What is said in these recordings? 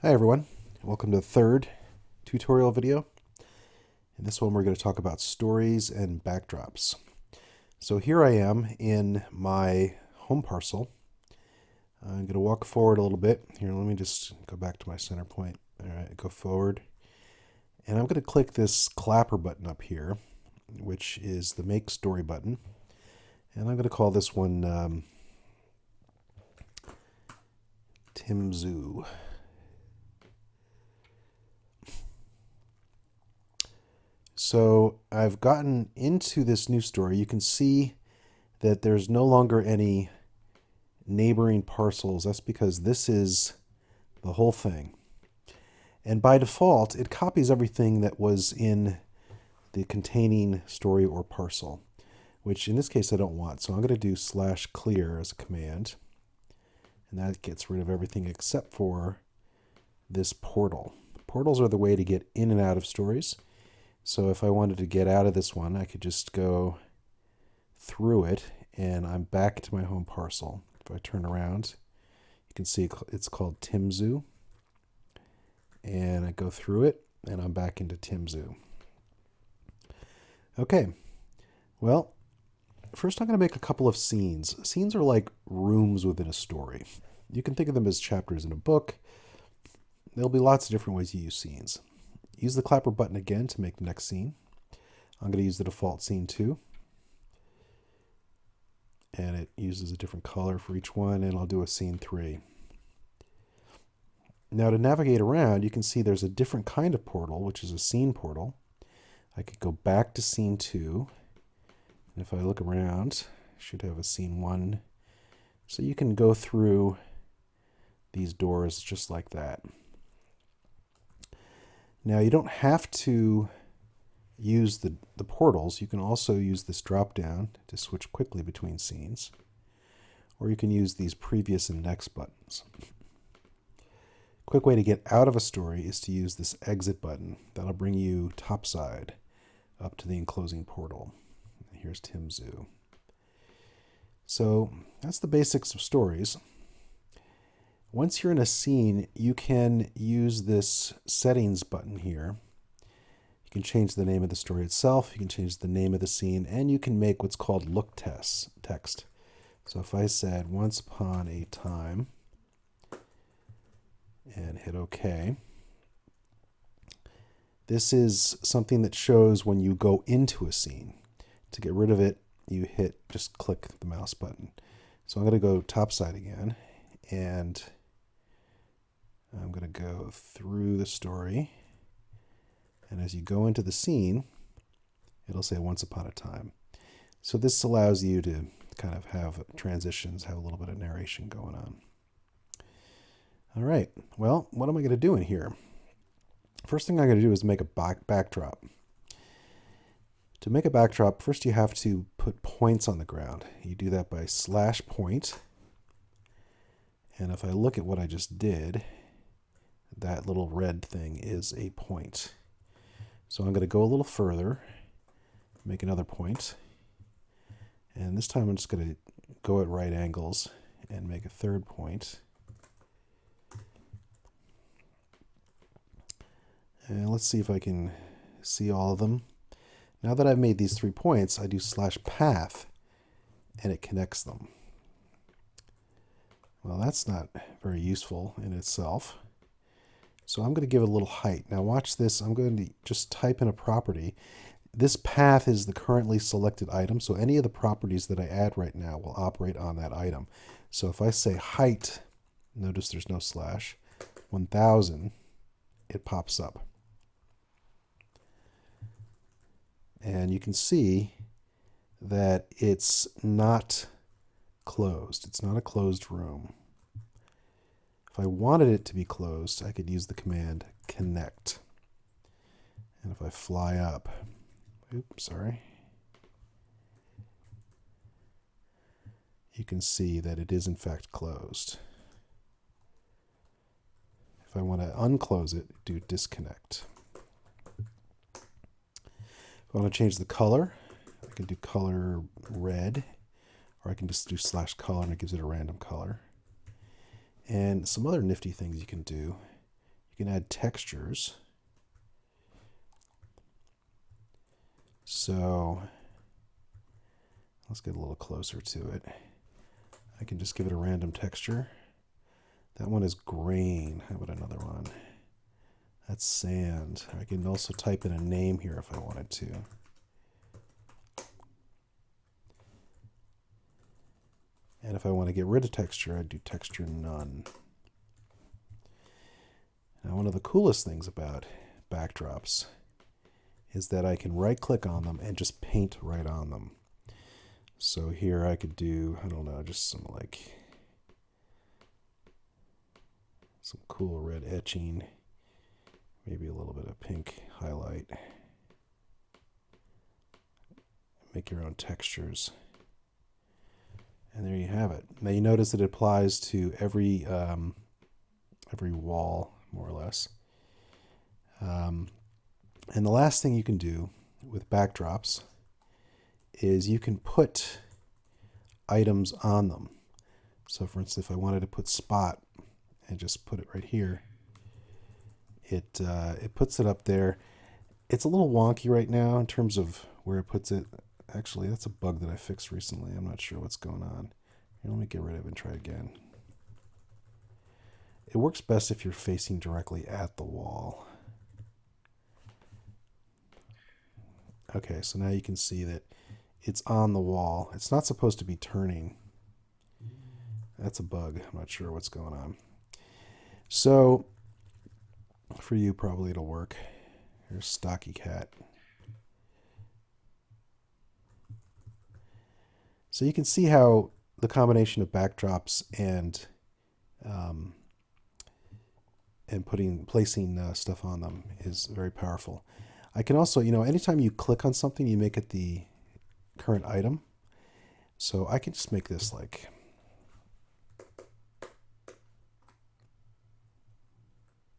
Hi everyone, welcome to the third tutorial video. In this one we're going to talk about stories and backdrops. So here I am in my home parcel. I'm going to walk forward a little bit. Here, let me just go back to my center point. All right, go forward. And I'm going to click this clapper button up here, which is the Make Story button. And I'm going to call this one Tim Zoo. So I've gotten into this new story. You can see that there's no longer any neighboring parcels. That's because this is the whole thing. And by default, it copies everything that was in the containing story or parcel, which in this case I don't want. So I'm going to do /clear as a command. And that gets rid of everything except for this portal. Portals are the way to get in and out of stories. So if I wanted to get out of this one, I could just go through it and I'm back to my home parcel. If I turn around, you can see it's called Tim Zoo. And I go through it and I'm back into Tim Zoo. Okay, well, first I'm going to make a couple of scenes. Scenes are like rooms within a story. You can think of them as chapters in a book. There'll be lots of different ways you use scenes. Use the clapper button again to make the next scene. I'm going to use the default scene 2. And it uses a different color for each one, and I'll do a scene 3. Now to navigate around, you can see there's a different kind of portal, which is a scene portal. I could go back to scene 2. And if I look around, I should have a scene 1. So you can go through these doors just like that. Now you don't have to use the portals. You can also use this drop down to switch quickly between scenes. Or you can use these previous and next buttons. Quick way to get out of a story is to use this exit button. That'll bring you topside up to the enclosing portal. Here's Tim Zoo. So that's the basics of stories. Once you're in a scene, you can use this settings button here. You can change the name of the story itself, you can change the name of the scene, and you can make what's called look text. So if I said once upon a time and hit OK, this is something that shows when you go into a scene. To get rid of it, you just click the mouse button. So I'm going to go topside again, and I'm going to go through the story. And as you go into the scene, it'll say once upon a time. So this allows you to kind of have transitions, have a little bit of narration going on. All right, well, what am I going to do in here? First thing I'm going to do is make a backdrop. To make a backdrop, first you have to put points on the ground. You do that by /point. And if I look at what I just did, that little red thing is a point. So I'm going to go a little further, make another point. And this time I'm just going to go at right angles and make a third point. And let's see if I can see all of them. Now that I've made these 3 points, I do /path, and it connects them. Well, that's not very useful in itself. So I'm going to give it a little height. Now watch this. I'm going to just type in a property. This path is the currently selected item, so any of the properties that I add right now will operate on that item. So if I say height, notice there's no slash, 1000, it pops up. And you can see that it's not closed. It's not a closed room. If I wanted it to be closed, I could use the command connect. And if I fly up, oops, sorry, you can see that it is in fact closed. If I want to unclose it, do disconnect. If I want to change the color, I can do color red, or I can just do /color and it gives it a random color. And some other nifty things you can do You can add textures. So let's get a little closer to it. I can just give it a random texture. That one is grain. How about another one? That's sand. I can also type in a name here if I wanted to. And if I want to get rid of texture, I'd do texture none. Now, one of the coolest things about backdrops is that I can right click on them and just paint right on them. So here I could do, I don't know, just some cool red etching, maybe a little bit of pink highlight. Make your own textures. And there you have it. Now you notice it applies to every wall, more or less. And the last thing you can do with backdrops is you can put items on them. So for instance, if I wanted to put spot and just put it right here, it puts it up there. It's a little wonky right now in terms of where it puts it. Actually, that's a bug that I fixed recently. I'm not sure what's going on. Here, let me get rid of it and try again. It works best if you're facing directly at the wall. Okay, so now you can see that it's on the wall. It's not supposed to be turning. That's a bug. I'm not sure what's going on. So, for you, probably it'll work. Here's Stocky Cat. So you can see how the combination of backdrops and placing stuff on them is very powerful. I can also, anytime you click on something, you make it the current item. So I can just make this like,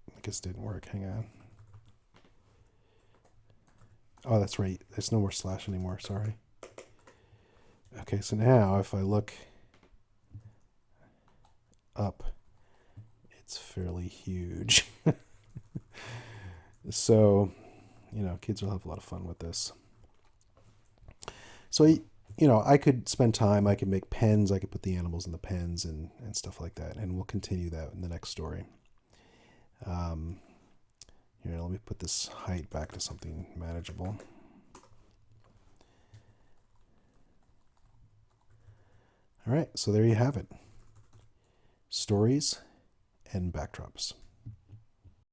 I guess it didn't work. Hang on. Oh, that's right. There's no more slash anymore. Sorry. Okay, so now if I look up, it's fairly huge. So, kids will have a lot of fun with this. So, I could spend time, I could make pens, I could put the animals in the pens and stuff like that, and we'll continue that in the next story. Here, let me put this height back to something manageable. All right, so there you have it. Stories and backdrops.